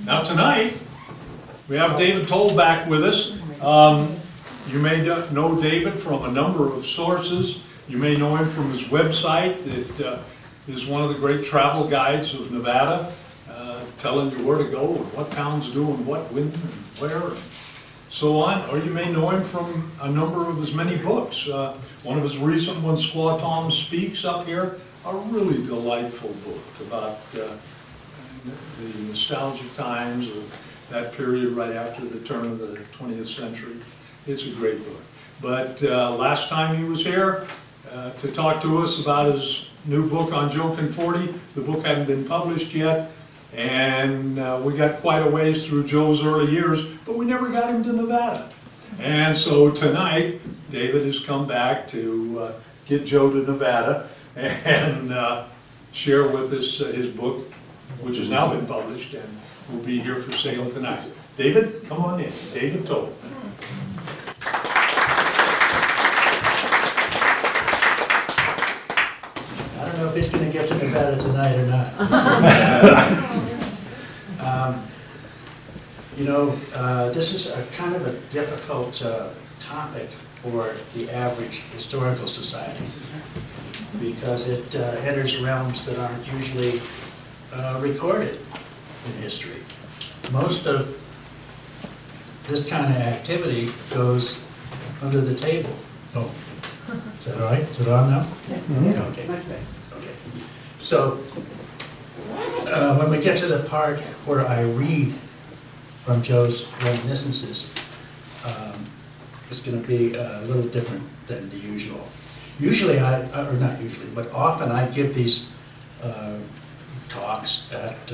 Now tonight, we have David Toll back with us. You may know David from a number of sources. You may know him from his website that is one of the great travel guides of Nevada, telling you where to go and what towns doing what, when, and where, and so on. Or you may know him from a number of his many books. One of his recent ones, Squaw Tom Speaks, up here, a really delightful book about the nostalgic times of that period right after the turn of the 20th century. It's a great book. But last time he was here to talk to us about his new book on Joe Conforte, the book hadn't been published yet, and we got quite a ways through Joe's early years, but we never got him to Nevada. And so tonight, David has come back to get Joe to Nevada and share with us his book, which has now been published and will be here for sale tonight. David, come on in. David Toll. I don't know if he's going to get to Nevada tonight or not. This is a kind of a difficult topic for the average historical society because it enters realms that aren't usually recorded in history. Most of this kind of activity goes under the table. Oh, is that all right? Is it on now? Yes. Mm-hmm. Okay. Okay. So when we get to the part where I read from Joe's reminiscences, it's going to be a little different than the usual. Usually, or not usually, but often I give these talks at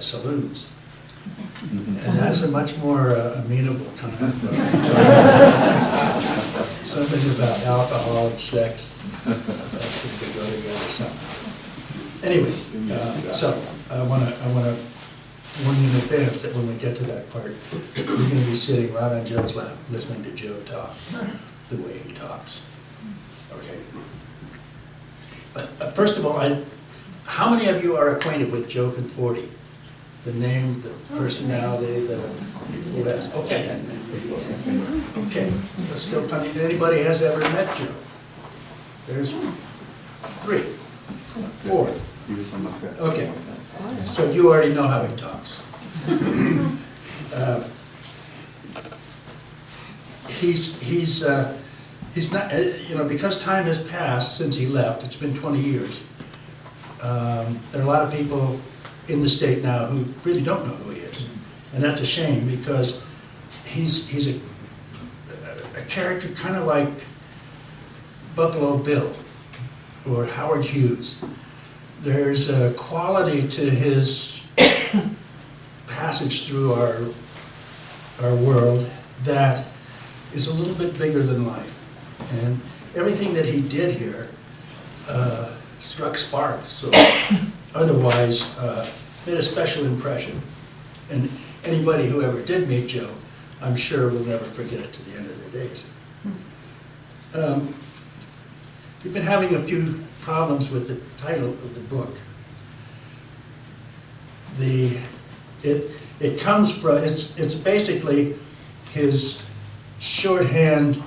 saloons. And that's a much more amenable kind of something about alcohol and sex. That could go together somehow. Anyway, so I want to warn you in advance that when we get to that part, we're going to be sitting right on Joe's lap, listening to Joe talk the way he talks. Okay. But first of all, how many of you are acquainted with Joe Conforte? The name, the personality, the rest. Okay. Okay. But still plenty. Anybody has ever met Joe? There's 3, 4. Okay. So you already know how he talks. He's not, because time has passed since he left. It's been 20 years. There are a lot of people in the state now who really don't know who he is, and that's a shame because he's a character kind of like Buffalo Bill or Howard Hughes. There's a quality to his passage through our world that is a little bit bigger than life, and everything that he did here struck sparks. So otherwise, made a special impression. And anybody who ever did meet Joe, I'm sure will never forget it to the end of their days. We've been having a few problems with the title of the book. It comes from, it's basically his shorthand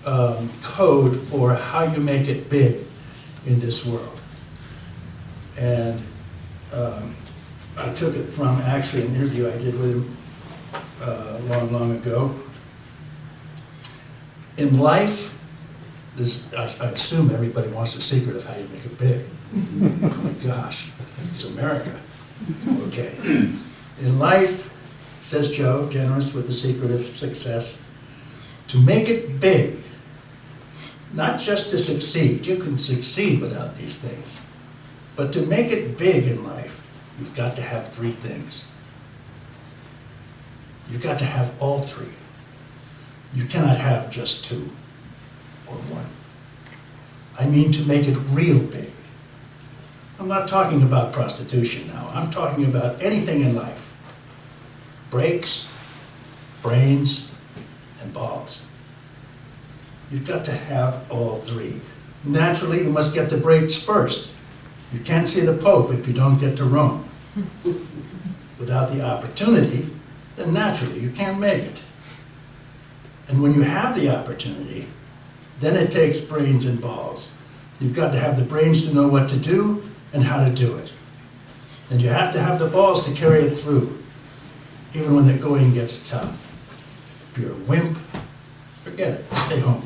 code for how you make it big in this world. And I took it from actually an interview I did with him long, long ago. In life, I assume everybody wants the secret of how you make it big. Oh my gosh, it's America. Okay. In life, says Joe, generous with the secret of success, to make it big, not just to succeed. You can succeed without these things. But to make it big in life, you've got to have three things. You've got to have all three. You cannot have just two or one. I mean to make it real big. I'm not talking about prostitution now. I'm talking about anything in life. Brakes, brains, and balls. You've got to have all three. Naturally, you must get the brakes first. You can't see the Pope if you don't get to Rome. Without the opportunity, then naturally you can't make it. And when you have the opportunity, then it takes brains and balls. You've got to have the brains to know what to do and how to do it. And you have to have the balls to carry it through, even when the going gets tough. If you're a wimp, forget it, stay home.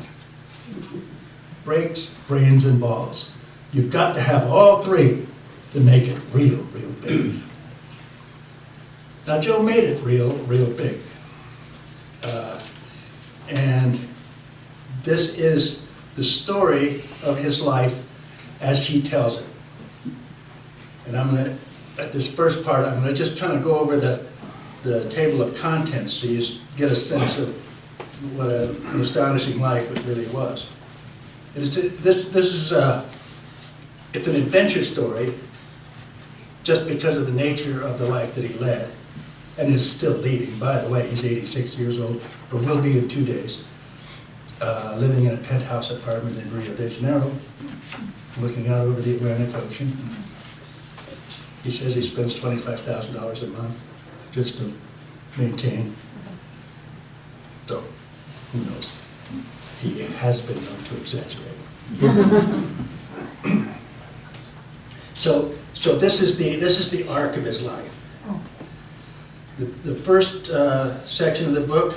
Brakes, brains, and balls. You've got to have all three to make it real, real big. Now, Joe made it real, real big. And this is the story of his life as he tells it. And I'm going to, at this first part, I'm going to just kind of go over the table of contents so you get a sense of what an astonishing life it really was. It's an adventure story just because of the nature of the life that he led and is still leading. By the way, he's 86 years old, or will be in 2 days, living in a penthouse apartment in Rio de Janeiro, looking out over the Atlantic Ocean. He says he spends $25,000 a month just to maintain. So, who knows? He has been known to exaggerate. So this is the arc of his life. The first section of the book,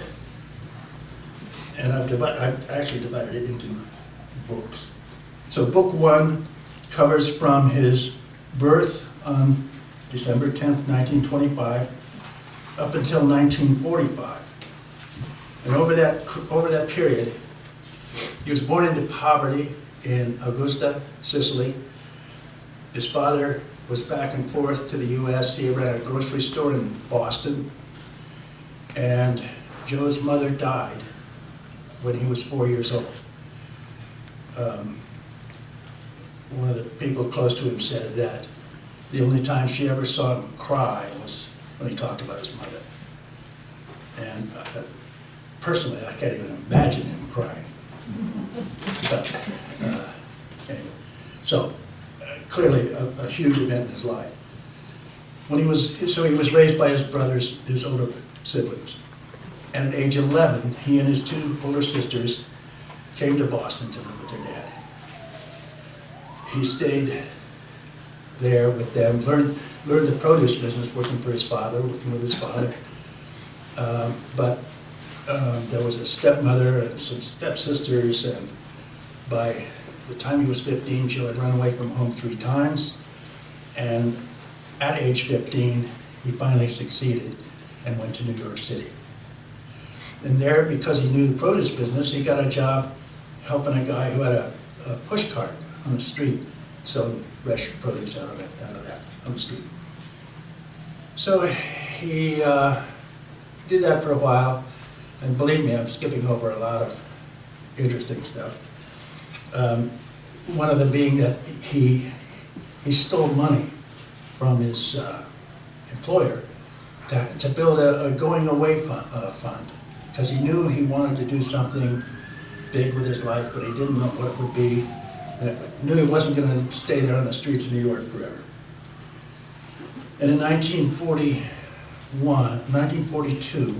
and I've actually divided it into books. So book 1 covers from his birth on December 10th, 1925, up until 1945. And over that period, he was born into poverty in Augusta, Sicily. His father was back and forth to the U.S. He ran a grocery store in Boston. And Joe's mother died when he was 4 years old. One of the people close to him said that the only time she ever saw him cry was when he talked about his mother. And personally, I can't even imagine him crying. But anyway, so clearly a huge event in his life. He was raised by his brothers, his older siblings. And at age 11, he and his 2 older sisters came to Boston to live with their dad. He stayed there with them, learned the produce business, working with his father. But there was a stepmother and some stepsisters, and by the time he was 15, Joe had run away from home 3 times. And at age 15, he finally succeeded and went to New York City. And there, because he knew the produce business, he got a job helping a guy who had a push cart on the street, selling fresh produce out of that on the street. So he did that for a while, and believe me, I'm skipping over a lot of interesting stuff. One of them being that he stole money from his employer to build a going away fund, because he knew he wanted to do something big with his life, but he didn't know what it would be. Knew he wasn't going to stay there on the streets of New York forever. And in 1942,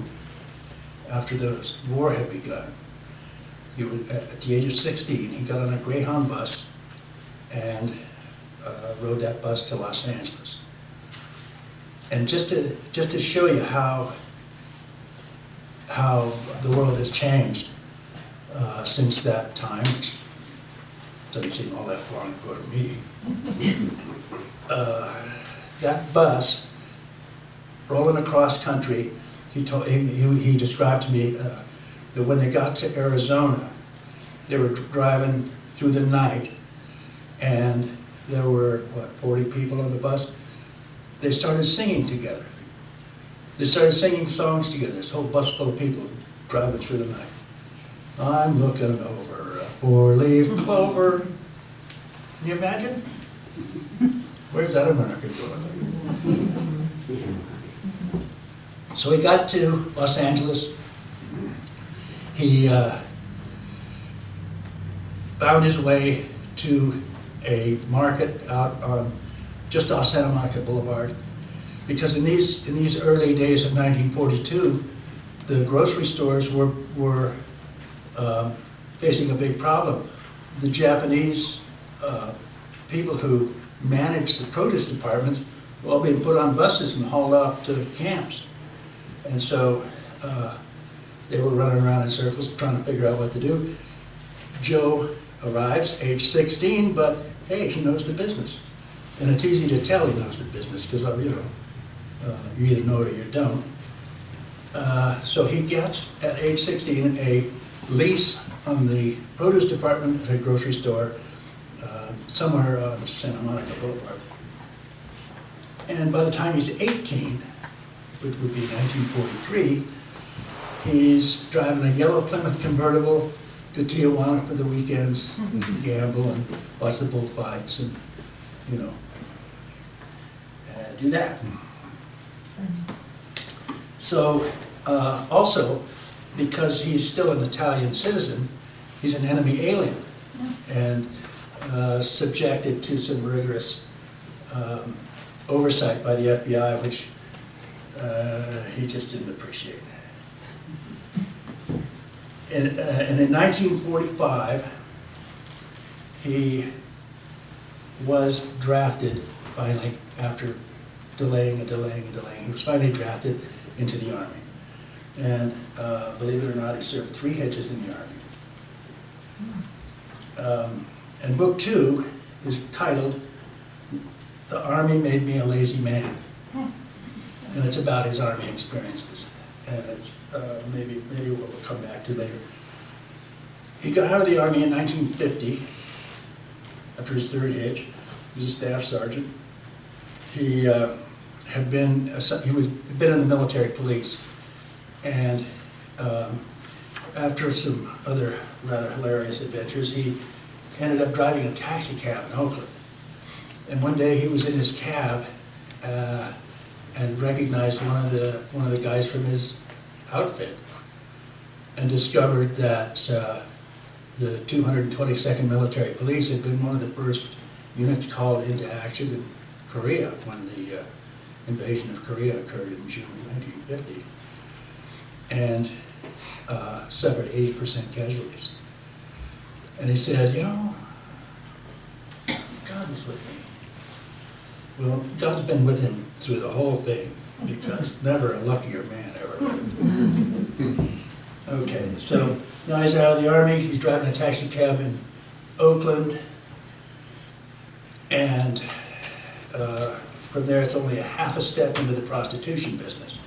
after the war had begun, at the age of 16, he got on a Greyhound bus and rode that bus to Los Angeles. And just to show you how how the world has changed since that time, which doesn't seem all that long ago to me. That bus rolling across country, he described to me that when they got to Arizona, they were driving through the night, and there were, 40 people on the bus. They started singing together. They started singing songs together, this whole bus full of people driving through the night. I'm looking over a four-leaf clover. Can you imagine? Where's that America going? So he got to Los Angeles. He found his way to a market out on just off Santa Monica Boulevard, because in these early days of 1942, the grocery stores were facing a big problem. The Japanese people who managed the produce departments were all being put on buses and hauled off to camps. And so they were running around in circles trying to figure out what to do. Joe arrives, age 16, but hey, he knows the business. And it's easy to tell he knows the business because, you either know it or you don't. So he gets, at age 16, a lease on the produce department at a grocery store somewhere on Santa Monica Boulevard. And by the time he's 18, which would be 1943, he's driving a yellow Plymouth convertible to Tijuana for the weekends, to gamble and watch the bullfights and, do that. So, also, because he's still an Italian citizen, he's an enemy alien and subjected to some rigorous oversight by the FBI, which he just didn't appreciate. And in 1945, he was drafted finally, after delaying and delaying and delaying. He was finally drafted into the Army. And believe it or not, he served 3 hitches in the Army. And book 2 is titled, "The Army Made Me a Lazy Man." And it's about his Army experiences. And it's maybe what we'll come back to later. He got out of the Army in 1950, after his 3rd hitch. He was a staff sergeant. He had been in the military police, and after some other rather hilarious adventures, he ended up driving a taxi cab in Oakland. And one day he was in his cab and recognized one of the guys from his outfit, and discovered that the 222nd Military Police had been one of the first units called into action in Korea when the invasion of Korea occurred in June 1950, and suffered 80% casualties. And he said, God was with me. Well, God's been with him through the whole thing, because never a luckier man ever lived. Okay, so now he's out of the Army, he's driving a taxi cab in Oakland, and from there it's only a half a step into the prostitution business,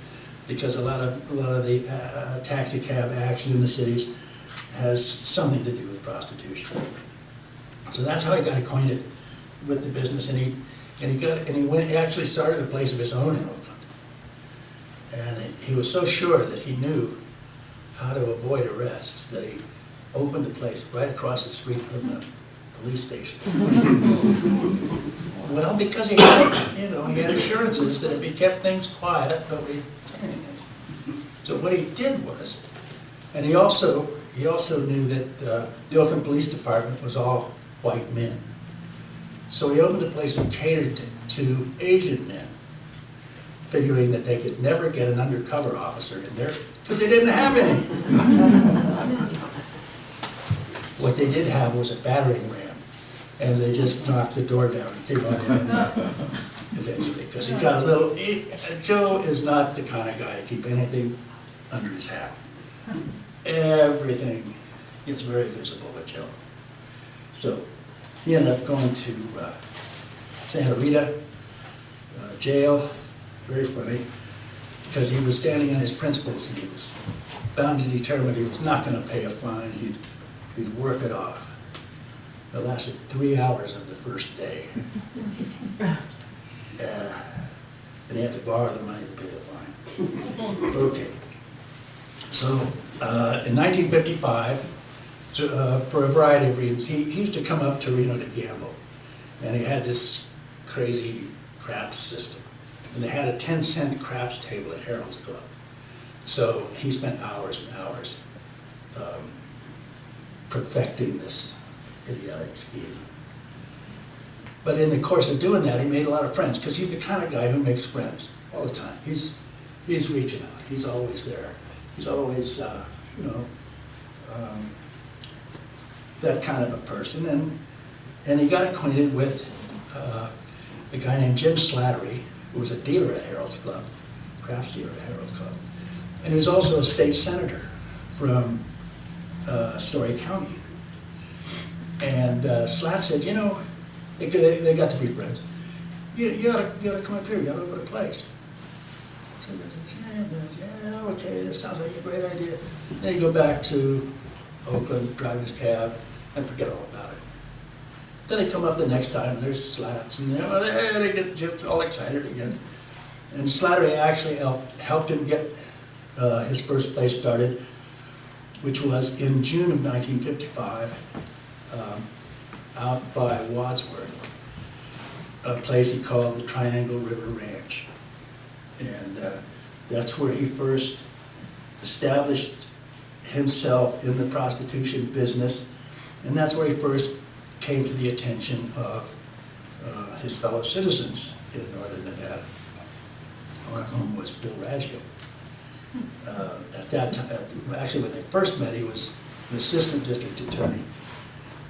because a lot of the taxi cab action in the cities has something to do with prostitution. So that's how he got acquainted with the business, and he actually started a place of his own in Oakland. And he was so sure that he knew how to avoid arrest that he opened a place right across the street from the police station. Well, because he had assurances that if he kept things quiet, nobody would say anything. So what he did was, and he also knew that the Oakland Police Department was all white men. So he opened a place that catered to Asian men, figuring that they could never get an undercover officer in there because they didn't have any. What they did have was a battering ram, and they just knocked the door down and came on in eventually, because he got a little. Joe is not the kind of guy to keep anything under his hat. everything gets very visible with Joe. So he ended up going to Santa Rita jail, very funny, because he was standing on his principles and he was bound and determined he was not going to pay a fine, he'd work it off. It lasted 3 hours of the first day. And he had to borrow the money to pay the fine. Okay. So in 1955, for a variety of reasons, he used to come up to Reno to gamble. And he had this crazy craps system. And they had a 10-cent craps table at Harold's Club. So he spent hours and hours perfecting this idiotic scheme. But in the course of doing that, he made a lot of friends, because he's the kind of guy who makes friends all the time. He's reaching out. He's always there. He's always, that kind of a person. And he got acquainted with a guy named Jim Slattery, who was a dealer at Harold's Club, crafts dealer at Harold's Club. And he was also a state senator from Story County. And Slat said, you know, they got to be friends. You ought to come up here, you ought to open a place. So he said, yeah, okay, that sounds like a great idea. Then you go back to Oakland, drive his cab, and forget all about it. Then they come up the next time, and there's Slats, and they get just all excited again. And Slattery actually helped him get his first place started, which was in June of 1955, out by Wadsworth, a place he called the Triangle River Ranch. And that's where he first established himself in the prostitution business, and that's where he first came to the attention of his fellow citizens in northern Nevada, one of whom was Bill Raggio. At that time, actually when they first met, he was an assistant district attorney,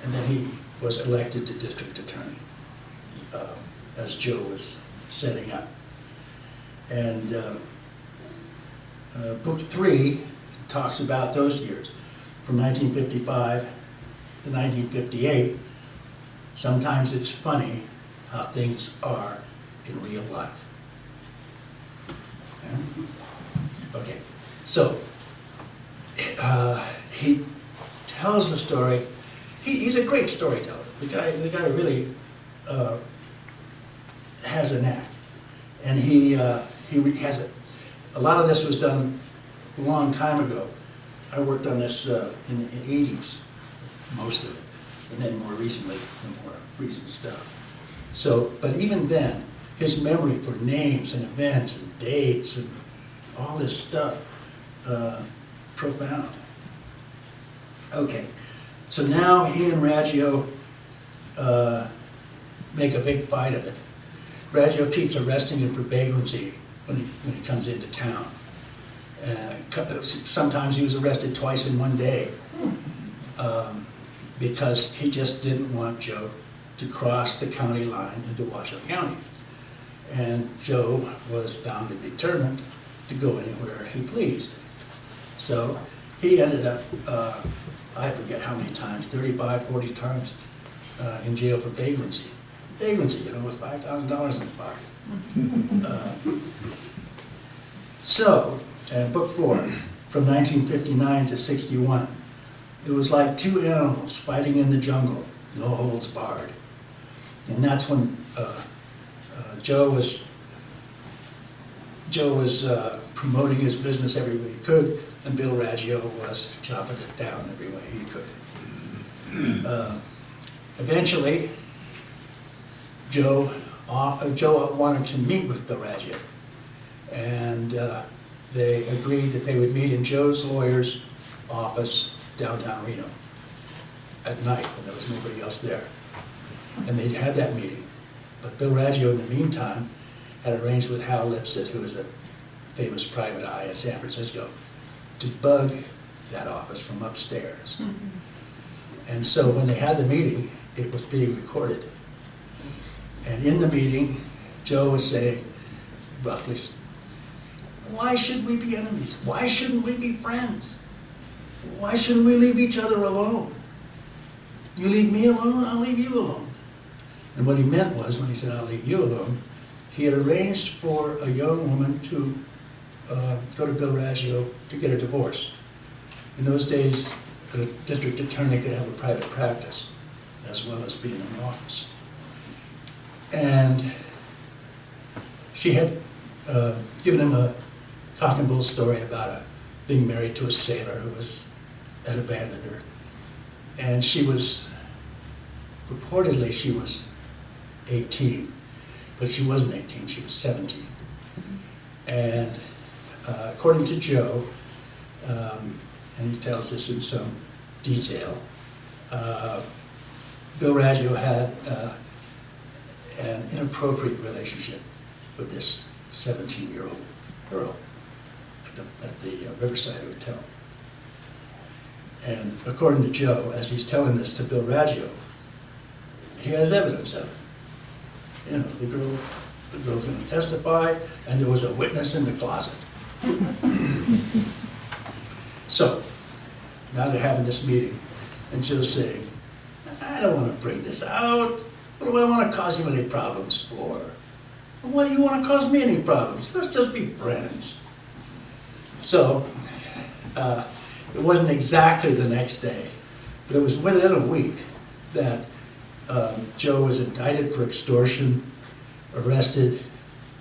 and then he was elected to district attorney as Joe was setting up. And book 3 talks about those years, from 1955 to 1958. Sometimes it's funny how things are in real life. Okay, so he tells the story. He's a great storyteller. The guy really has a knack, and he has a lot of this was done a long time ago. I worked on this in the 80s, most of it, and then more recently, the more recent stuff. So, but even then, his memory for names and events and dates and all this stuff, profound. Okay, so now he and Raggio make a big fight of it. Raggio keeps arresting him for vagrancy when he comes into town. Sometimes he was arrested twice in one day because he just didn't want Joe to cross the county line into Washoe County. And Joe was bound and determined to go anywhere he pleased. So he ended up, I forget how many times, 35, 40 times in jail for vagrancy. Vagrancy, you know, was $5,000 in his pocket. So, book 4, from 1959 to 61, it was like two animals fighting in the jungle, no holds barred. And that's when Joe was promoting his business every way he could, and Bill Raggio was chopping it down every way he could. Eventually, Joe wanted to meet with Bill Raggio, and they agreed that they would meet in Joe's lawyer's office downtown Reno at night when there was nobody else there. And they had that meeting. But Bill Raggio, in the meantime, had arranged with Hal Lipset, who was a famous private eye in San Francisco, to bug that office from upstairs. And so when they had the meeting, it was being recorded. And in the meeting, Joe was saying, roughly, why should we be enemies? Why shouldn't we be friends? why shouldn't we leave each other alone? You leave me alone, I'll leave you alone. And what he meant was, when he said, I'll leave you alone, he had arranged for a young woman to go to Bill Raggio to get a divorce. In those days, the district attorney could have a private practice as well as being in an office. And she had given him a cock and bull story about being married to a sailor who had abandoned her. And she was, reportedly she was 18, but she wasn't 18, she was 17. And according to Joe, and he tells this in some detail, Bill Raggio had an inappropriate relationship with this 17-year-old girl at the Riverside Hotel. And according to Joe, as he's telling this to Bill Raggio, he has evidence of it. You know, the girl's going to testify, and there was a witness in the closet. So, now they're having this meeting, and Joe's saying, I don't want to bring this out. What do I want to cause you any problems for? Why do you want to cause me any problems? Let's just be friends. So, it wasn't exactly the next day, but it was within a week that Joe was indicted for extortion, arrested,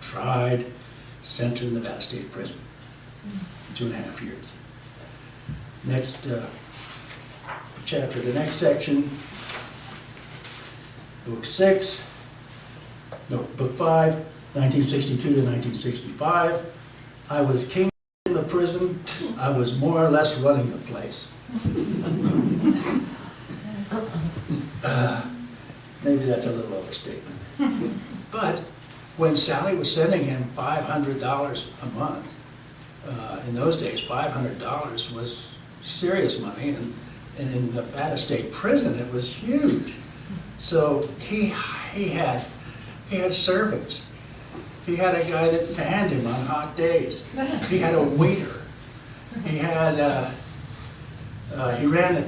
tried, sent to the Nevada State Prison. 2.5 years. Next chapter, the next section, book 5, 1962 to 1965. I was king in the prison. I was more or less running the place. Maybe that's a little overstatement. But when Sally was sending him $500 a month, in those days, $500 was serious money, and in the Nevada State Prison, it was huge. So he had servants. He had a guy that fanned him on hot days. He had a waiter. He had he ran the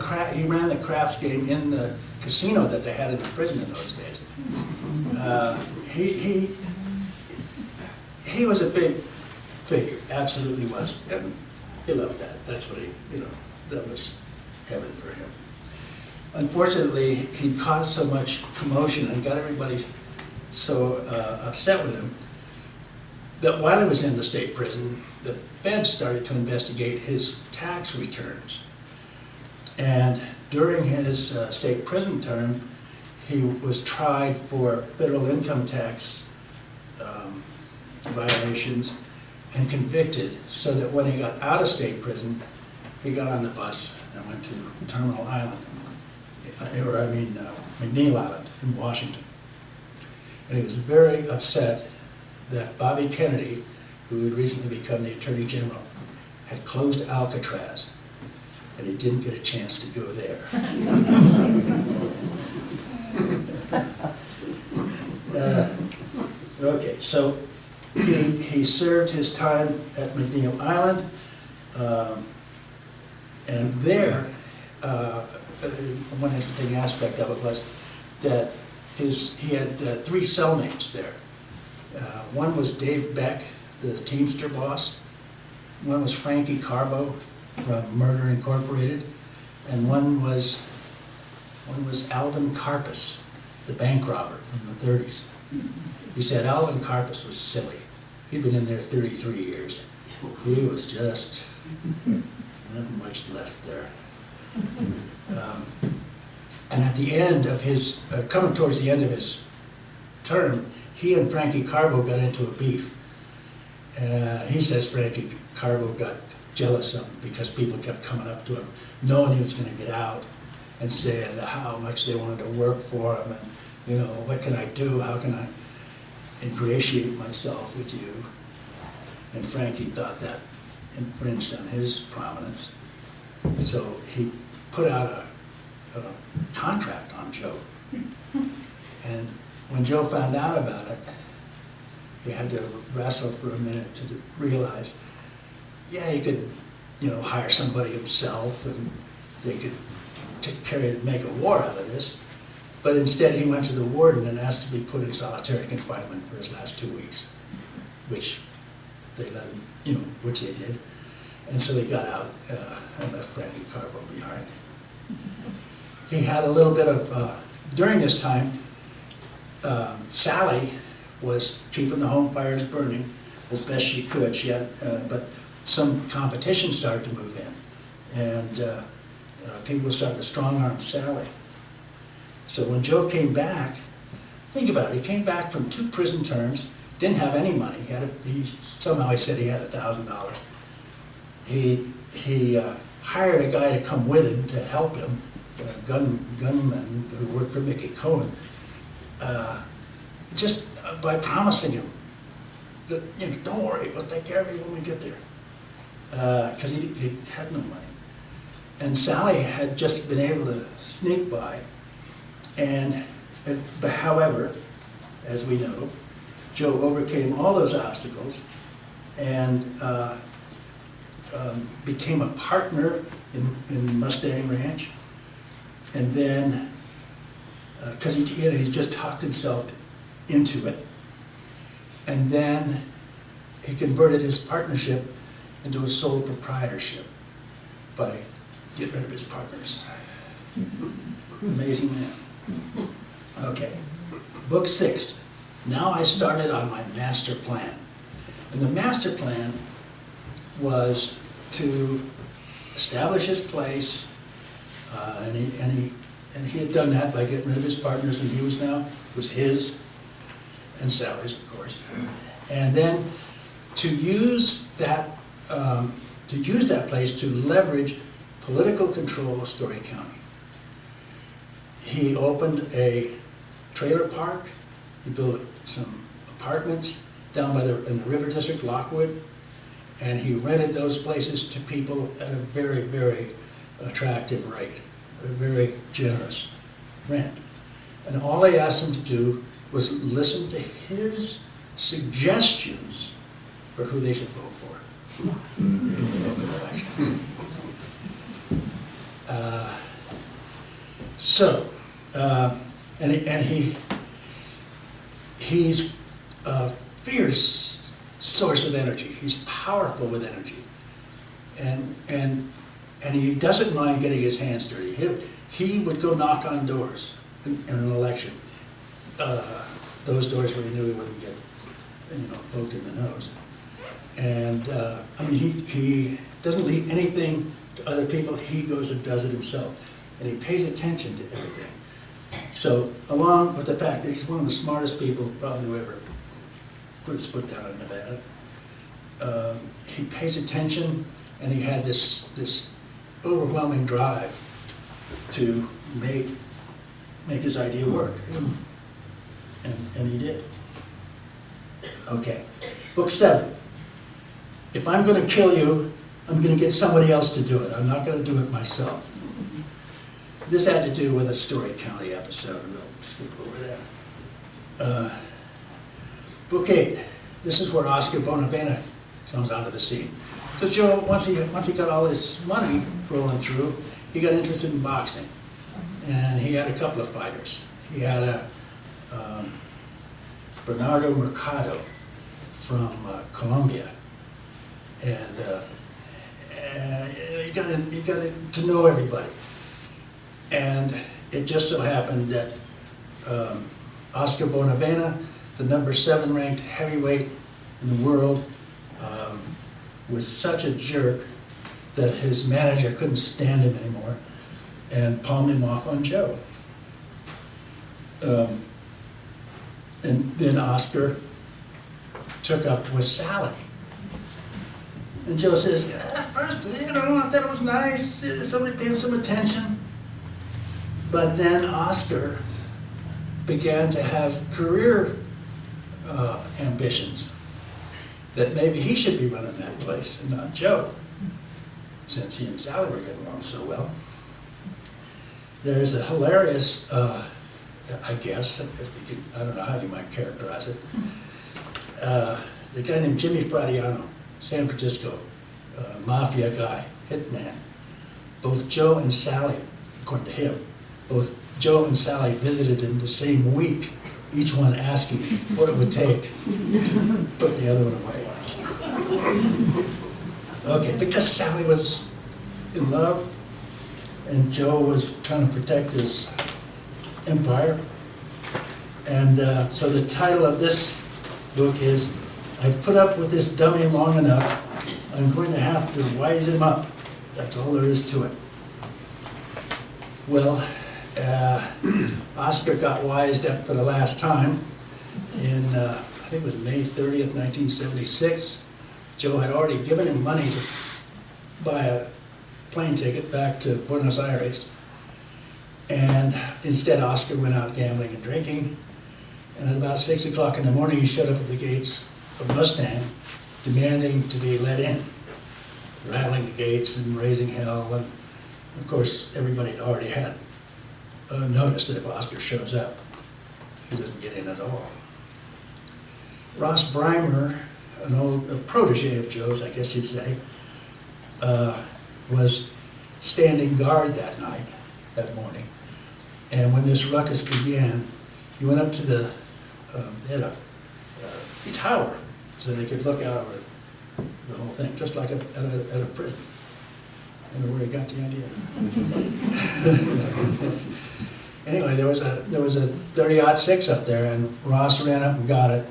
craps game in the casino that they had in the prison in those days. He was a big figure, absolutely was, and he loved that. That's what that was heaven for him. Unfortunately, he caused so much commotion and got everybody so upset with him that while he was in the state prison, the feds started to investigate his tax returns. And during his state prison term, he was tried for federal income tax violations and convicted, so that when he got out of state prison, he got on the bus and went to Terminal Island, McNeil Island in Washington. And he was very upset that Bobby Kennedy, who had recently become the Attorney General, had closed Alcatraz, and he didn't get a chance to go there. Okay, so he served his time at McNeil Island, and there, one interesting aspect of it was that he had 3 cellmates there. One was Dave Beck, the Teamster boss. One was Frankie Carbo from Murder Incorporated, and one was Alvin Karpus, the bank robber from the 30s. He said Alvin Karpus was silly. He'd been in there 33 years. He was just not much left there. And at the end of his, coming towards the end of his term, he and Frankie Carbo got into a beef. He says Frankie Carbo got jealous of him because people kept coming up to him, knowing he was going to get out, and saying how much they wanted to work for him, and what can I do? How can I ingratiate myself with you? And Frankie thought that infringed on his prominence, so he put out a contract on Joe. And when Joe found out about it, he had to wrestle for a minute to realize, yeah, he could hire somebody himself and they could make a war out of this. But instead he went to the warden and asked to be put in solitary confinement for his last 2 weeks, which they let him, which they did. And so he got out and left Randy Carbo behind. He had a little bit of, during this time, Sally was keeping the home fires burning as best she could. She had, but some competition started to move in, and people started to strong-arm Sally. So when Joe came back, think about it, he came back from 2 prison terms, didn't have any money. Somehow he said he had $1,000. He hired a guy to come with him to help him, a gunman who worked for Mickey Cohen, just by promising him that, don't worry, we'll take care of you when we get there. Because he had no money. And Sally had just been able to sneak by. But however, as we know, Joe overcame all those obstacles and became a partner in Mustang Ranch. And then, because he just talked himself into it. And then he converted his partnership into a sole proprietorship by getting rid of his partners. Amazing man. Okay, book 6. Now I started on my master plan. And the master plan was to establish his place, and he had done that by getting rid of his partners, and he was his, and Sally's, of course. And then to use that place to leverage political control of Story County. He opened a trailer park. He built some apartments down in the River District, Lockwood, and he rented those places to people at a very, very attractive rate, a very generous rent. And all I asked him to do was listen to his suggestions for who they should vote for in the local election. He's a fierce source of energy. He's powerful with energy, and he doesn't mind getting his hands dirty. He would go knock on doors in an election. Those doors where he knew he wouldn't get, poked in the nose. And he doesn't leave anything to other people. He goes and does it himself, and he pays attention to everything. So, along with the fact that he's one of the smartest people probably who ever put his foot down in Nevada, he pays attention, and he had this overwhelming drive to make his idea work, and he did. Okay, book 7. If I'm going to kill you, I'm going to get somebody else to do it. I'm not going to do it myself. This had to do with a Story County episode. We'll skip over that. Book 8. This is where Oscar Bonavena comes onto the scene. Because Joe, once he got all his money rolling through, he got interested in boxing, and he had a couple of fighters. He had a Bernardo Mercado from Colombia, and he got to know everybody. And it just so happened that Oscar Bonavena, the number 7 ranked heavyweight in the world, was such a jerk that his manager couldn't stand him anymore and palmed him off on Joe. And then Oscar took up with Sally. And Joe says, at first, I thought it was nice, somebody paying some attention. But then Oscar began to have career ambitions, that maybe he should be running that place and not Joe, since he and Sally were getting along so well. There's a hilarious, I guess, I don't know how you might characterize it, the guy named Jimmy Fradiano, San Francisco mafia guy, hitman. Both Joe and Sally, according to him, both Joe and Sally visited in the same week, each one asking what it would take to put the other one away. Okay, because Sally was in love and Joe was trying to protect his empire. And so the title of this book is, I've put up with this dummy long enough, I'm going to have to wise him up. That's all there is to it. Well, Oscar got wised up for the last time in, I think it was May 30th, 1976. Joe had already given him money to buy a plane ticket back to Buenos Aires. And instead, Oscar went out gambling and drinking. And at about 6 o'clock in the morning, he showed up at the gates of Mustang, demanding to be let in, rattling the gates and raising hell. And of course, everybody had already had noticed that if Oscar shows up, he doesn't get in at all. Ross Breimer, a protege of Joe's, I guess you'd say, was standing guard that night, that morning. And when this ruckus began, he went up to the, they had a tower, so they could look out over the whole thing, just like at a prison. I don't know where he got the idea. Anyway, there was a 30-06 up there, and Ross ran up and got it,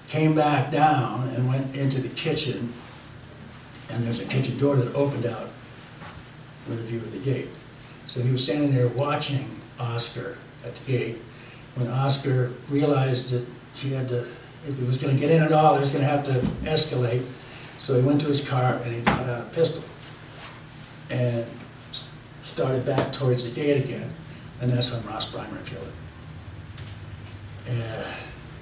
came back down and went into the kitchen, and there's a kitchen door that opened out with a view of the gate. So he was standing there watching Oscar at the gate. When Oscar realized that he had to, if he was going to get in at all, he was going to have to escalate. So he went to his car and he got out a pistol and started back towards the gate again. And that's when Ross Breimer killed him. And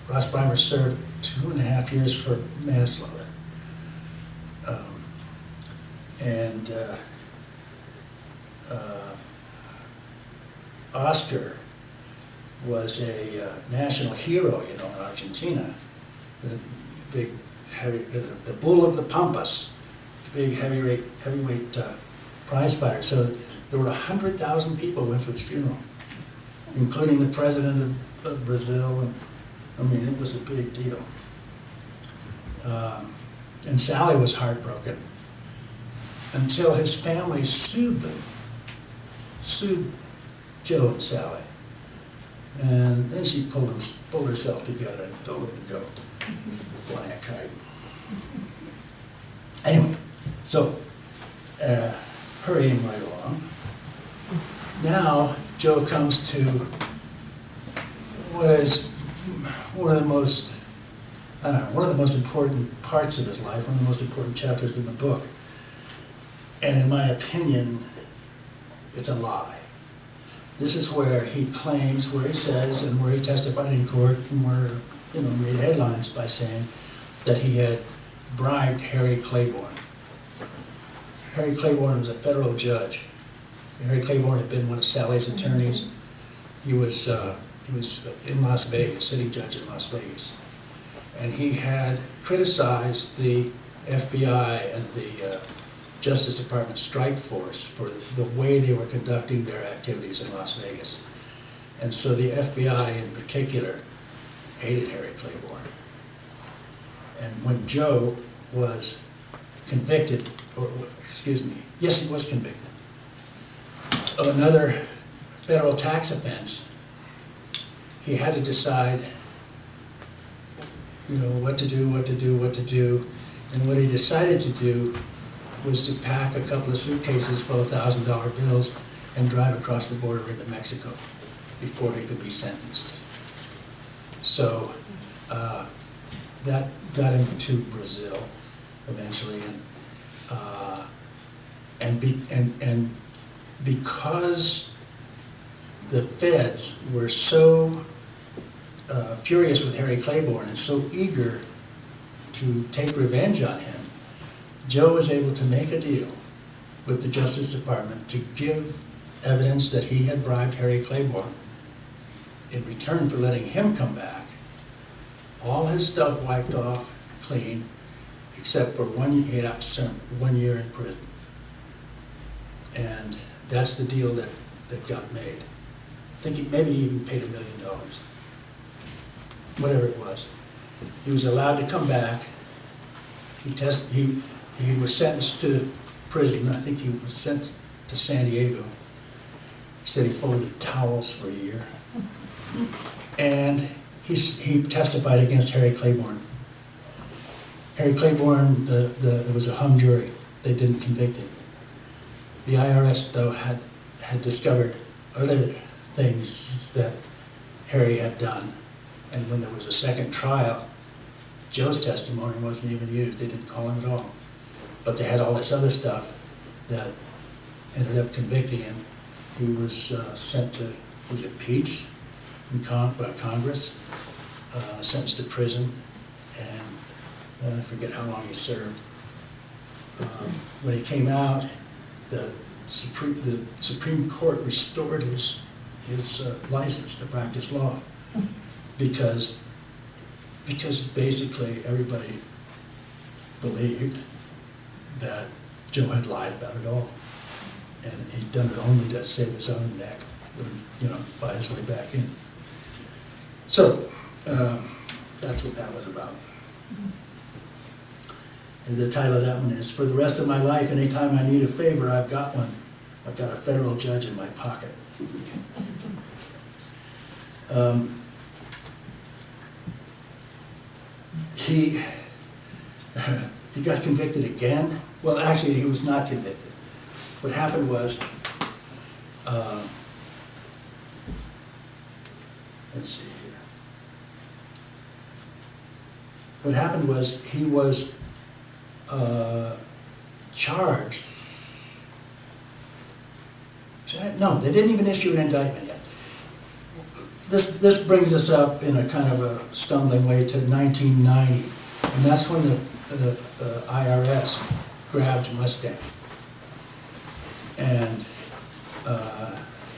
Ross Breimer served 2.5 years for manslaughter. Oscar was a national hero, you know, in Argentina. The big, heavy, the bull of the Pampas, the big heavyweight prize fighter. So there were 100,000 people went for his funeral, including the president of Brazil. And I mean, it was a big deal. And Sally was heartbroken until his family sued them, sued Joe and Sally. And then she pulled herself together and told him to go fly a kite. Anyway, so hurrying right along. Now Joe comes to what is one of the most, I don't know, one of the most important parts of his life, one of the most important chapters in the book. And in my opinion, it's a lie. This is where he claims, where he says, and where he testified in court, and where, you know, made headlines by saying that he had bribed Harry Claiborne. Harry Claiborne was a federal judge. Harry Claiborne had been one of Sally's attorneys. He was in Las Vegas, sitting judge in Las Vegas. And he had criticized the FBI and the Justice Department strike force for the way they were conducting their activities in Las Vegas. And so the FBI in particular hated Harry Claiborne. And when Joe was convicted, or excuse me, yes, he was convicted of another federal tax offense, he had to decide, you know, what to do. And what he decided to do was to pack a couple of suitcases full of $1,000 bills and drive across the border into Mexico before he could be sentenced. So that got him to Brazil eventually, and because the feds were so furious with Harry Claiborne and so eager to take revenge on him, Joe was able to make a deal with the Justice Department to give evidence that he had bribed Harry Claiborne in return for letting him come back, all his stuff wiped off clean, except for 1 year, he'd have to serve 1 year in prison. And that's the deal that got made. I think maybe he even paid $1 million, whatever it was. He was allowed to come back. He was sentenced to prison. I think he was sent to San Diego. He said he folded towels for a year. And he testified against Harry Claiborne. Harry Claiborne, it was a hung jury. They didn't convict him. The IRS, though, had discovered other things that Harry had done. And when there was a second trial, Joe's testimony wasn't even used. They didn't call him at all. But they had all this other stuff that ended up convicting him. He was sent to, was it Peach by Congress, sentenced to prison, and I forget how long he served. When he came out, the Supreme Court restored his license to practice law because basically everybody believed that Joe had lied about it all, and he'd done it only to save his own neck, buy his way back in. So that's what that was about. And the title of that one is, "For the Rest of My Life, Anytime I Need a Favor, I've Got One. I've got a federal judge in my pocket." He got convicted again. Well, actually, he was not convicted. What happened was, let's see here. What happened was he was charged. No, they didn't even issue an indictment yet. This brings us up in a kind of a stumbling way to 1990, and that's when the IRS grabbed Mustang. And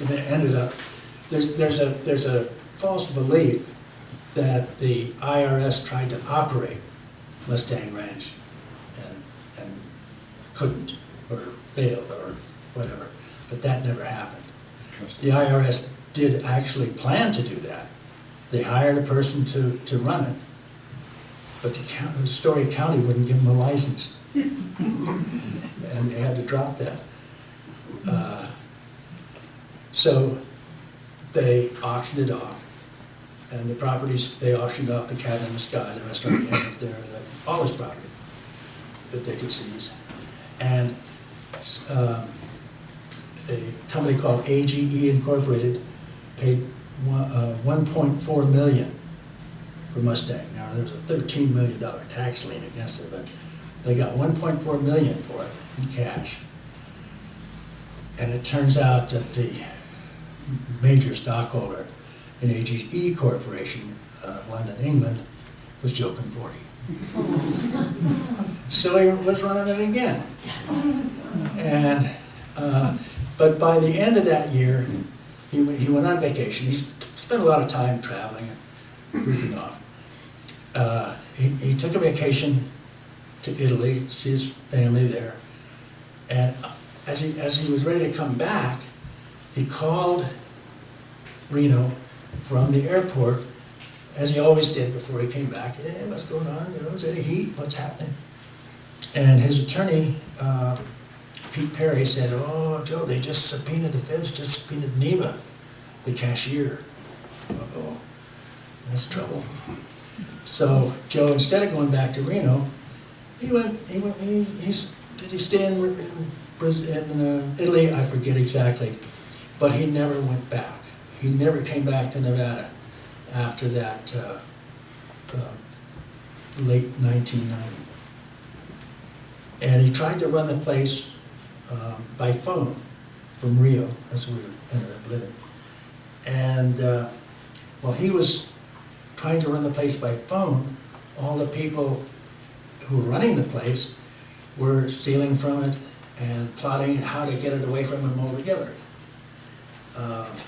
it ended up, there's a false belief that the IRS tried to operate Mustang Ranch and couldn't, or failed, or whatever, but that never happened. The IRS did actually plan to do that. They hired a person to run it, but the Story County wouldn't give them a license. And they had to drop that. So they auctioned it off, and the properties, they auctioned off the Cat in the Sky, the restaurant they had up there, all this property that they could seize. And a company called AGE Incorporated paid $1.4 million for Mustang. Now, there's a $13 million tax lien against it, but they got $1.4 million for it in cash. And it turns out that the major stockholder in AGE Corporation, London, England, was Joe Conforte. So he was running it again. And but by the end of that year, he went on vacation. He spent a lot of time traveling and goofing off. He took a vacation to Italy, see his family there, and as he was ready to come back, he called Reno from the airport, as he always did before he came back. Hey, what's going on? Is there any heat? What's happening? And his attorney, Pete Perry, said, "Oh, Joe, they just subpoenaed, the feds just subpoenaed Neva, the cashier." Uh-oh, that's trouble. So Joe, instead of going back to Reno, did he stay in Italy? I forget exactly, but he never went back. He never came back to Nevada after that late 1990. And he tried to run the place by phone from Rio. That's where we ended up living. And while he was trying to run the place by phone, all the people who were running the place were stealing from it and plotting how to get it away from him altogether.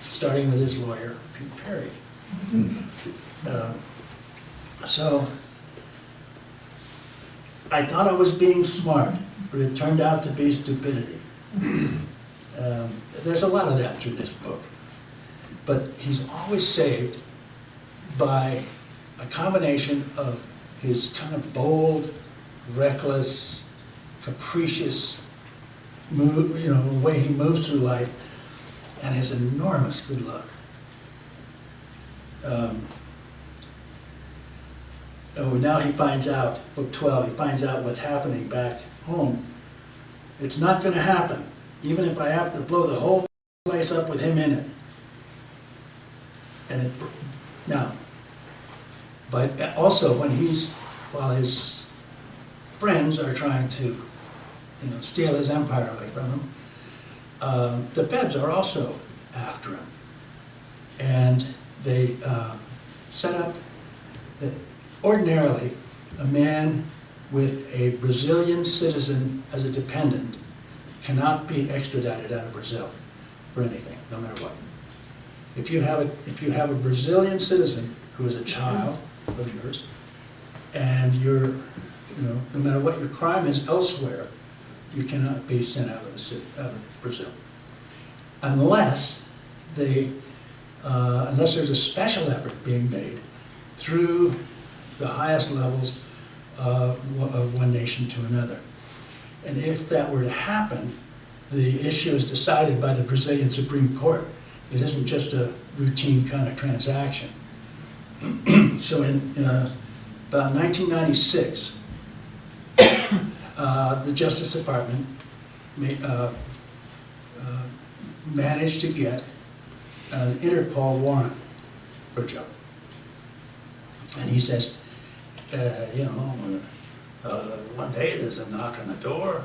Starting with his lawyer, Pete Perry. So I thought I was being smart, but it turned out to be stupidity. There's a lot of that through this book. But he's always saved by a combination of his kind of bold, reckless, capricious move, way he moves through life, and his enormous good luck. Now he finds out, book 12, he finds out what's happening back home. It's not going to happen, even if I have to blow the whole place up with him in it. And but also while his friends are trying to, steal his empire away from him, the feds are also after him. And they set up, ordinarily, a man with a Brazilian citizen as a dependent cannot be extradited out of Brazil for anything, no matter what. If you have a Brazilian citizen who is a child of yours, and you're, no matter what your crime is elsewhere, you cannot be sent out of Brazil, unless there's a special effort being made through the highest levels of one nation to another. And if that were to happen, the issue is decided by the Brazilian Supreme Court. It isn't just a routine kind of transaction. So in about 1996, the Justice Department managed to get an Interpol warrant for Joe. And he says, one day there's a knock on the door,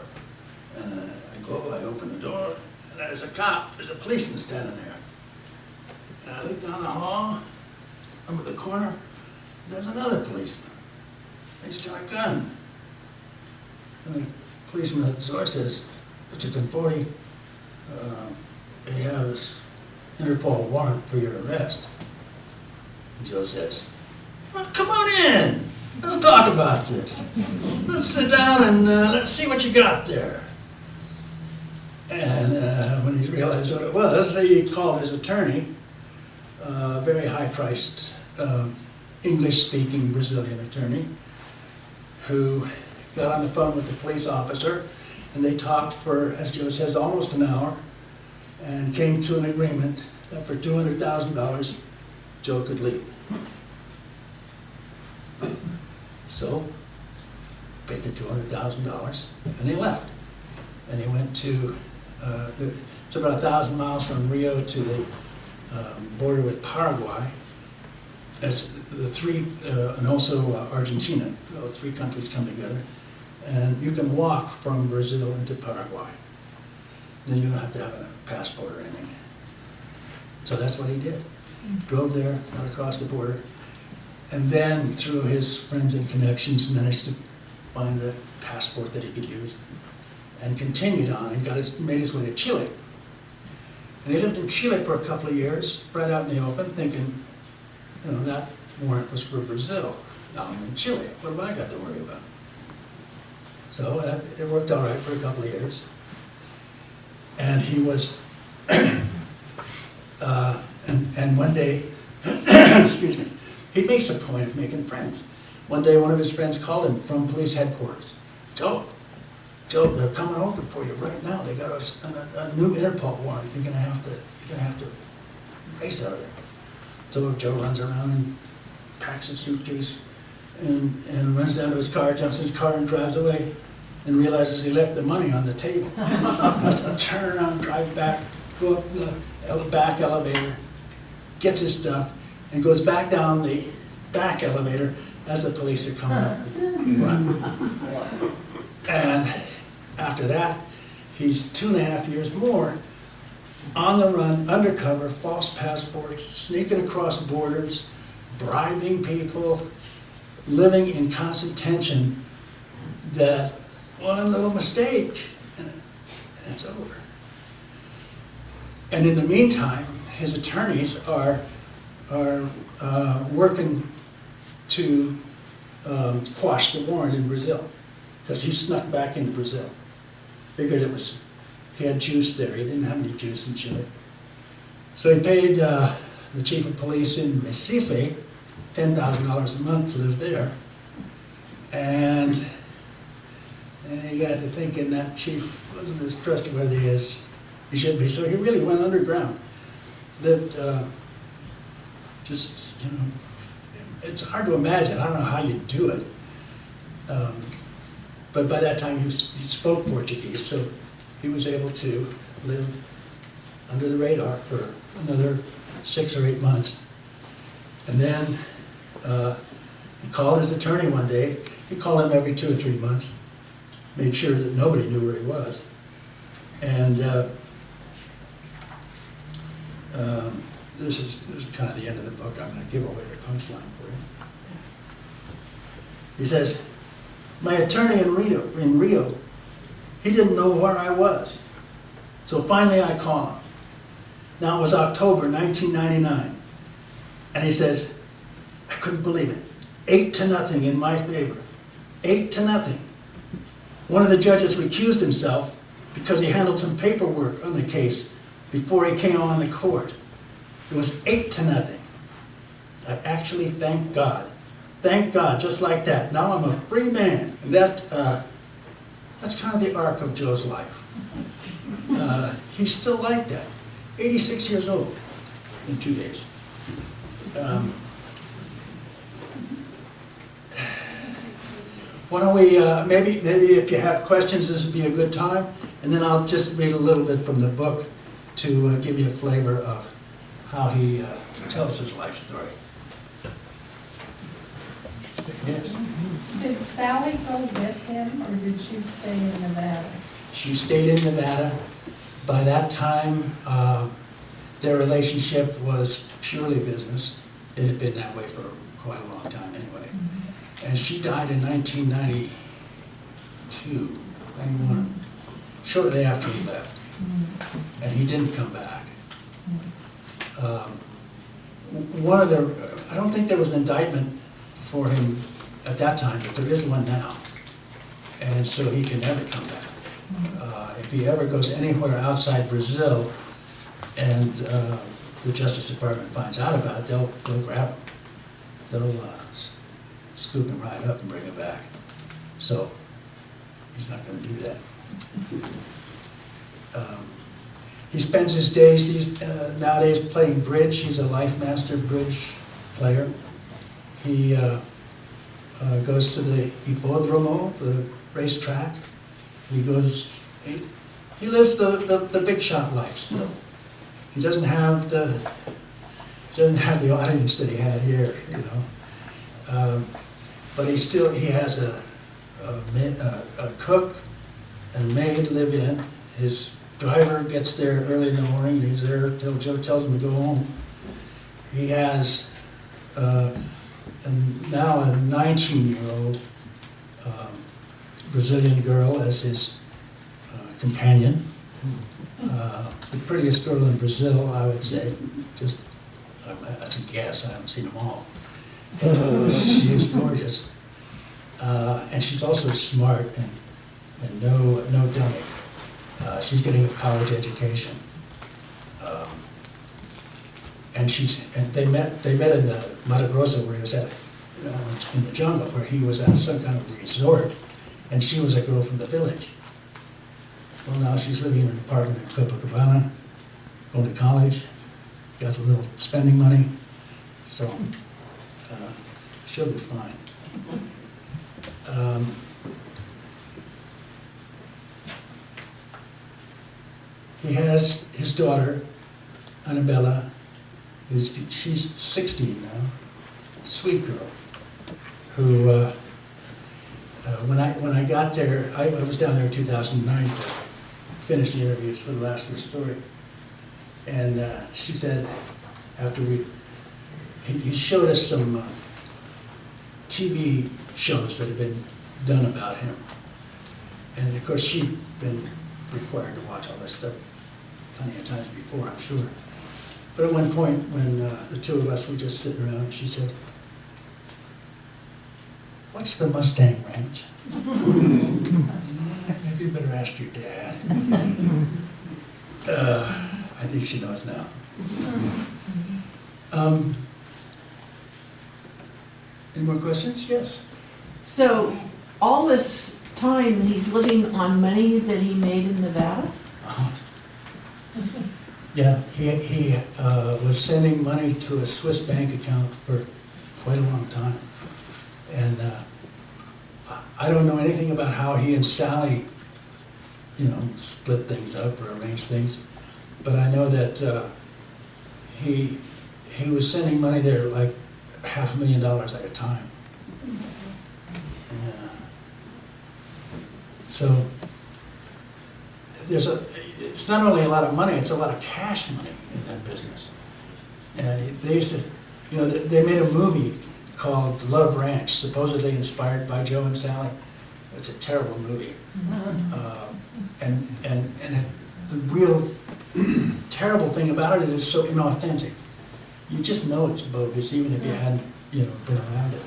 and I open the door, and there's a policeman standing there. And I look down the hall, over the corner, there's another policeman. He's got a gun. And the policeman at the door says, Mr. Conforte, we have this Interpol warrant for your arrest. And Joe says, well, come on in. Let's talk about this. Let's sit down and let's see what you got there. And when he realized what it was, he called his attorney, a very high-priced English-speaking Brazilian attorney, who got on the phone with the police officer, and they talked for, as Joe says, almost an hour, and came to an agreement that for $200,000, Joe could leave. So, paid the $200,000, and he left. And he went to, it's about 1,000 miles from Rio to the border with Paraguay. That's the three, and also Argentina. Three countries come together. And you can walk from Brazil into Paraguay. Then you don't have to have a passport or anything. So that's what he did. Drove there, got across the border, and then through his friends and connections managed to find a passport that he could use, and continued on and made his way to Chile. And he lived in Chile for a couple of years, right out in the open, thinking, that warrant was for Brazil. Now I'm in Chile. What have I got to worry about? So it worked all right for a couple of years. And he was, and one day, excuse me, he makes a point of making friends. One day, one of his friends called him from police headquarters. Joe, they're coming over for you right now. They got a new Interpol warrant. You're gonna have to race out of there. So Joe runs around and packs his suitcase and runs down to his car, jumps in his car and drives away, and realizes he left the money on the table. Must turn around, drive back, go up the back elevator, gets his stuff, and goes back down the back elevator as the police are coming up the front. And after that, he's 2.5 years more on the run, undercover, false passports, sneaking across borders, bribing people, living in constant tension that one little mistake and it's over. And in the meantime, his attorneys are working to quash the warrant in Brazil. because he snuck back into Brazil. Figured he had juice there, he didn't have any juice in Chile. So he paid the chief of police in Recife $10,000 a month to live there. And he got to thinking that chief wasn't as trustworthy as he should be. So he really went underground. Lived just, it's hard to imagine. I don't know how you do it. But by that time he spoke Portuguese, so he was able to live under the radar for another 6 or 8 months. And then he called his attorney one day. He called him every 2 or 3 months, made sure that nobody knew where he was. And this is kind of the end of the book. I'm going to give away the punchline for you. He says, my attorney in Rio, he didn't know where I was. So finally I called him. Now it was October 1999. And he says, I couldn't believe it. 8-0 in my favor. 8-0. One of the judges recused himself because he handled some paperwork on the case before he came on the court. It was 8-0. I actually thank God. Thank God, just like that. Now I'm a free man. And that's kind of the arc of Joe's life. He's still like that. 86 years old in 2 days. Why don't we, maybe if you have questions, this would be a good time. And then I'll just read a little bit from the book to give you a flavor of how he tells his life story. Yes. Did Sally go with him, or did she stay in Nevada? She stayed in Nevada. By that time, their relationship was purely business. It had been that way for quite a long time anyway. Mm-hmm. And she died in 1992, 91, shortly after he left. Mm-hmm. And he didn't come back. Mm-hmm. I don't think there was an indictment for him at that time, but there is one now. And so he can never come back. If he ever goes anywhere outside Brazil and the Justice Department finds out about it, they'll grab him. They'll scoop him right up and bring him back. So he's not going to do that. He spends his days nowadays playing bridge. He's a life master bridge player. He goes to the Hipódromo, the racetrack. He lives the big shot life still. He doesn't have the audience that he had here, but he has a cook and maid live in. His driver gets there early in the morning. He's there till Joe tells him to go home. He has now a 19-year-old Brazilian girl as his companion. The prettiest girl in Brazil, I would say. Just, that's a guess, I haven't seen them all. She is gorgeous. And she's also smart and no dummy. She's getting a college education. And they met in the Mato Grosso, where he was at, in the jungle, where he was at some kind of resort, and she was a girl from the village. Well, now she's living in an apartment in Copacabana, going to college, got a little spending money, so she'll be fine. He has his daughter, Annabella. She's 16 now, sweet girl, who, when I got there, I was down there in 2009 to finish the interviews for the last of the story. And she said, after he showed us some TV shows that had been done about him. And of course, she'd been required to watch all this stuff plenty of times before, I'm sure. But at one point, when the two of us were just sitting around, she said, "Why What's the Mustang Ranch? Maybe you better ask your dad. I think she knows now. Any more questions? Yes. So, all this time, he's living on money that he made in Nevada? Yeah, he was sending money to a Swiss bank account for quite a long time. And I don't know anything about how he and Sally, split things up or arranged things. But I know that he was sending money there like $500,000 at a time. Yeah. So it's not only a lot of money, it's a lot of cash money in that business. And they used to, they made a movie called Love Ranch, supposedly inspired by Joe and Sally. It's a terrible movie. And the real terrible thing about it is it's so inauthentic. You just know it's bogus, even if you hadn't, been around it.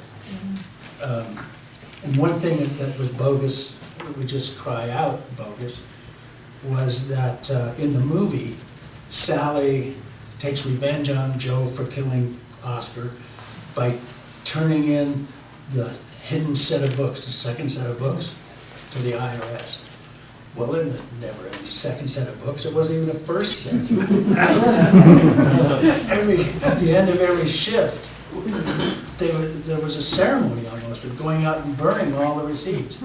And one thing that was bogus, that would just cry out bogus, was that in the movie, Sally takes revenge on Joe for killing Oscar by turning in the hidden set of books, the second set of books, to the IRS. Well, there was never any second set of books. It wasn't even a first set. At the end of every shift, there was a ceremony almost of going out and burning all the receipts,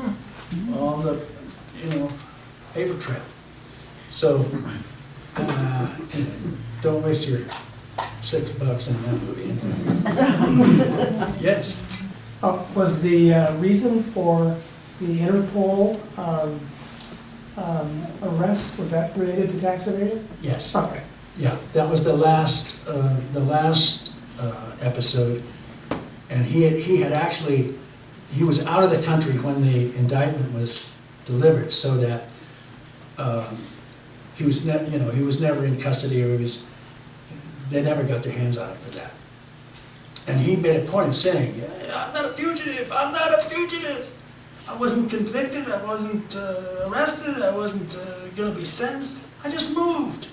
all the, paper trail. So, don't waste your $6 on that movie. Yes. Was the reason for the Interpol arrest, was that related to tax evasion? Yes. Okay. Yeah, that was the last episode, and he was out of the country when the indictment was delivered, so that he was never in custody, or they never got their hands on him for that. And he made a point of saying, "I'm not a fugitive. I'm not a fugitive. I wasn't convicted. I wasn't arrested. I wasn't going to be sentenced. I just moved."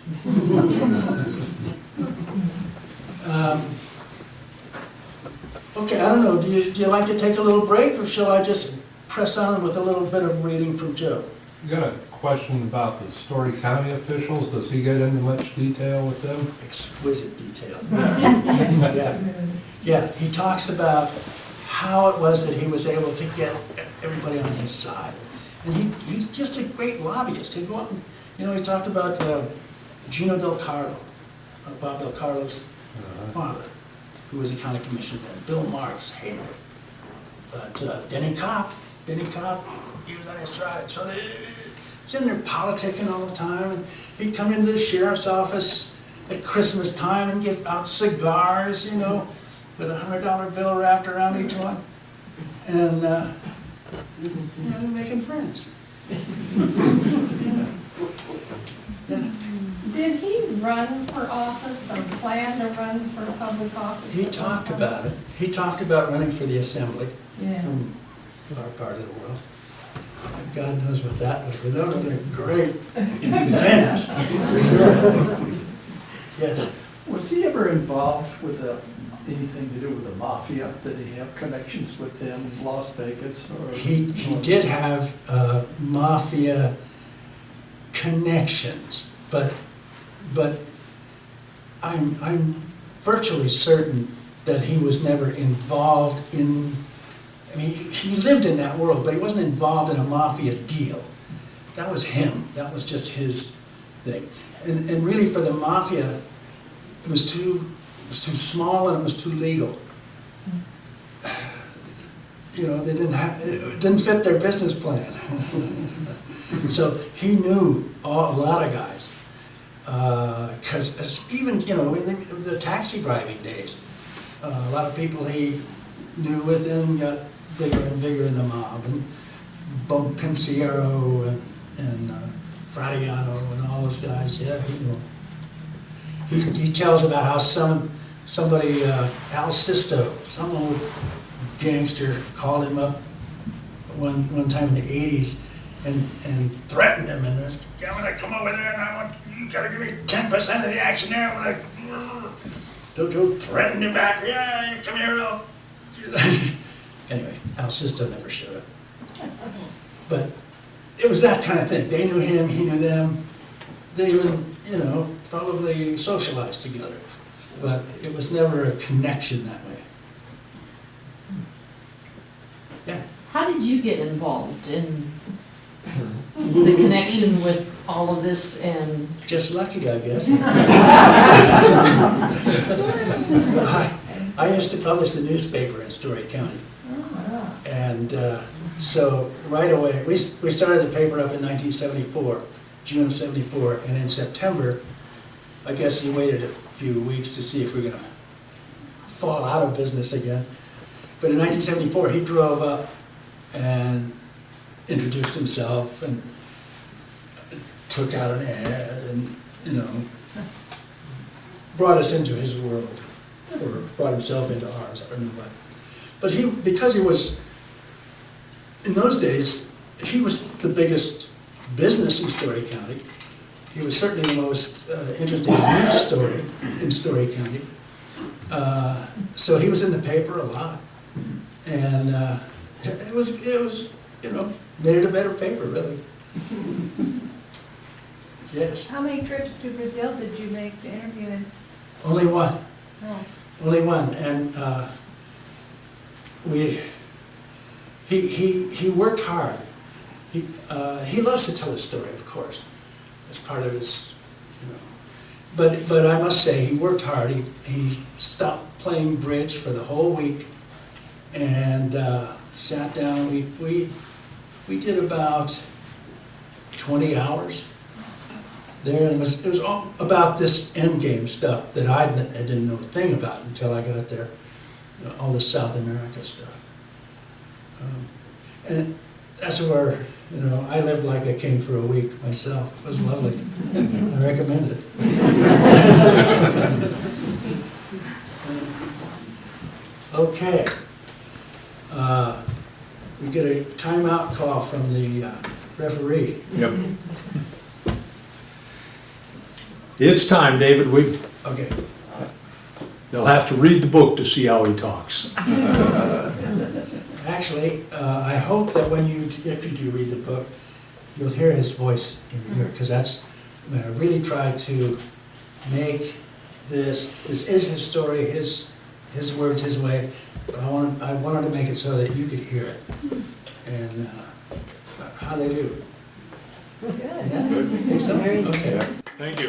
Okay, I don't know. Do you like to take a little break, or shall I just press on with a little bit of reading from Joe? You got a question about the Story County officials? Does he get into much detail with them? Exquisite detail. Yeah, he talks about how it was that he was able to get everybody on his side. And he's just a great lobbyist. He'd go out and, he talked about Gino Del Carlo, Bob Del Carlo's father, who was a county commissioner then. Bill Marks hated him. But Denny Kopp, he was on his side. So he's in there politicking all the time. And he'd come into the sheriff's office at Christmas time and get out cigars, with a $100 bill wrapped around each one. And, making friends. Did he run for office or plan to run for public office? He talked about it. He talked about running for the assembly Yeah. from our part of the world. God knows what that was, but that would have been a great event. Yes. Was he ever involved with anything to do with the mafia? Did he have connections with them in Las Vegas? Or He did have mafia connections, but I'm virtually certain that he was never involved in. I mean, he lived in that world, but he wasn't involved in a mafia deal. That was him. That was just his thing. And really, for the mafia, it was too small and it was too legal. They it didn't fit their business plan. So he knew a lot of guys. Because even, in the taxi driving days, a lot of people he knew within got bigger and bigger in the mob. And Bum Pinciero and Fradiano and all those guys, yeah, he knew them. He tells about how somebody, Al Sisto, some old gangster, called him up one time in the 80s and threatened him, and I'm gonna come over there and I want, you gotta give me 10% of the action there. I'm like, don't threaten him back, yeah, come here, I'll. Anyway, Al Sisto never showed up. But it was that kind of thing. They knew him, he knew them. They even, probably socialized together. But it was never a connection that way. Yeah. How did you get involved in the connection with all of this and? Just lucky, I guess. I used to publish the newspaper in Story County. And so right away, we started the paper up in 1974, June of 74, and in September, I guess he waited a few weeks to see if we're gonna fall out of business again. But in 1974, he drove up and introduced himself and took out an ad and, brought us into his world, or brought himself into ours, I don't know what. But because he was, in those days, he was the biggest business in Story County. He was certainly the most interesting news story in Story County. So he was in the paper a lot. And it was, made it a better paper, really. Yes. How many trips to Brazil did you make to interview him? Only one. Oh. Only one. And he worked hard. He loves to tell his story, of course. It's part of his, But I must say, he worked hard. He stopped playing bridge for the whole week and sat down. We did about 20 hours there, and it was all about this endgame stuff that I didn't know a thing about until I got there. All this South America stuff. And that's where, I lived like a king for a week myself. It was lovely. I recommend it. Okay. We get a timeout call from the referee. Yep. It's time, David. Okay. They'll have to read the book to see how he talks. Actually, I hope that if you do read the book, you'll hear his voice in here, because I really tried to make this is his story, his words, his way, but I wanted to make it so that you could hear it. And how they do. Good. Yeah? Think so? Okay. Thank you.